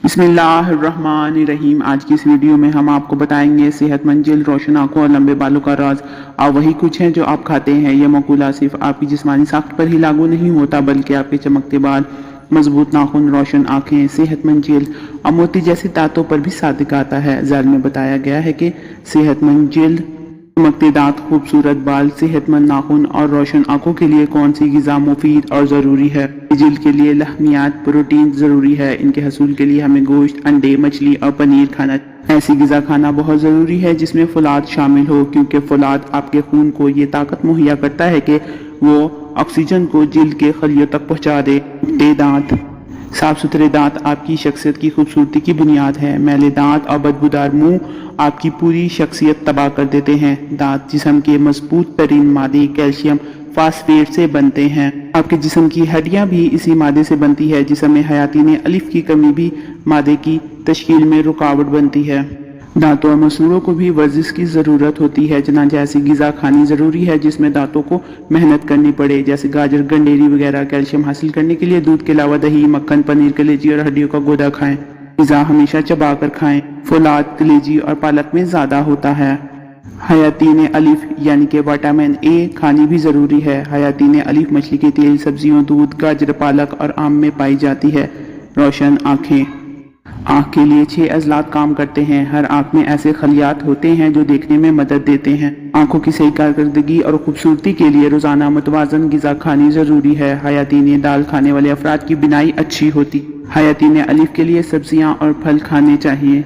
बिस्मिल्लाहिर्रहमानिर्रहीम। आज की इस वीडियो में हम आपको बताएंगे सेहतमंद जल्द, रोशन आंखों और लंबे बालों का राज। और वही कुछ है जो आप खाते हैं। ये मकूला सिर्फ आपकी जिस्मानी साख्त पर ही लागू नहीं होता, बल्कि आपके चमकते बाल, मजबूत नाखून, रोशन आंखें, सेहतमंद जल्द और मोती जैसे दांतों पर भी सादिक आता है। ज़ैल में बताया गया है कि सेहतमंद जल्द, चमकते दांत, खूबसूरत बाल, सेहतमंद नाखून और रोशन आंखों के लिए कौन सी ग़िज़ा मुफीद और ज़रूरी है। जिल्द के लिए लहमियात, प्रोटीन ज़रूरी है। इनके हसूल के लिए हमें गोश्त, अंडे, मछली और पनीर खाना, ऐसी ग़िज़ा खाना बहुत ज़रूरी है जिसमें फौलाद शामिल हो, क्योंकि फौलाद आपके खून को ये ताकत मुहैया करता है कि वो ऑक्सीजन को जिल्द के खलियों तक पहुँचा दे। दांत, साफ सुथरे दांत आपकी शख्सियत की खूबसूरती की बुनियाद है। मैले दांत और बदबूदार मुंह आपकी पूरी शख्सियत तबाह कर देते हैं। दांत जिस्म के मजबूत तरीन मादे कैल्शियम फास्फेट से बनते हैं। आपके जिस्म की हड्डियां भी इसी मादे से बनती है। जिस्म में हयातीन अलिफ की कमी भी मादे की तश्कील में रुकावट बनती है। दांतों और मसूड़ों को भी वर्जिश की ज़रूरत होती है। चनाचे ऐसी ग़िज़ा खानी ज़रूरी है जिसमें दांतों को मेहनत करनी पड़े, जैसे गाजर, गंडेरी वगैरह। कैल्शियम हासिल करने के लिए दूध के अलावा दही, मक्खन, पनीर, कलेजी और हड्डियों का गोदा खाएं। ग़िज़ा हमेशा चबा कर खाएं। फौलाद कलेजी और पालक में ज़्यादा होता है। हयातीन अलिफ यानी कि विटामिन ए खानी भी ज़रूरी है। हयातीन अलिफ मछली के तेल, सब्जियों, दूध, गाजर, पालक और आम में पाई जाती है। रोशन आँखें, आँख के लिए 6 अज़लात काम करते हैं। हर आँख में ऐसे खलियात होते हैं जो देखने में मदद देते हैं। आँखों की सही कारकर्दगी और खूबसूरती के लिए रोज़ाना मुतवाज़न ग़िज़ा खानी ज़रूरी है। हयातीन दाल खाने वाले अफराद की बिनाई अच्छी होती। हयातीन अलिफ के लिए सब्जियाँ और फल खाने चाहिए,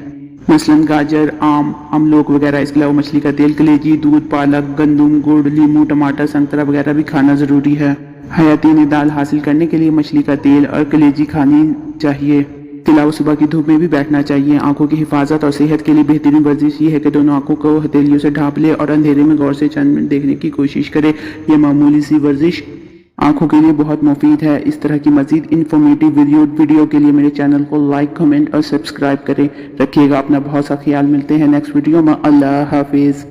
मसलन गाजर, आम, अमलोक वगैरह। इसके अलावा मछली का तेल, कलेजी, दूध, पालक, गंदम, गुड़, लीमू, टमाटर, संतरा वगैरह भी खाना ज़रूरी है। हयातीन दाल हासिल करने के लिए मछली का तेल और कलेजी खानी चाहिए। इसके अलावा सुबह की धूप में भी बैठना चाहिए। आंखों की हिफाजत और सेहत के लिए बेहतरीन वर्जिश ये है कि दोनों आंखों को हथेलियों से ढांप ले और अंधेरे में गौर से चंद मिनट देखने की कोशिश करे। ये मामूली सी वर्जिश आंखों के लिए बहुत मुफीद है। इस तरह की मजीद इन्फॉर्मेटिव वीडियो के लिए मेरे चैनल को लाइक, कमेंट और सब्सक्राइब करें। रखिएगा अपना बहुत सा ख्याल। मिलते हैं नेक्स्ट वीडियो में। अल्लाह हाफिज़।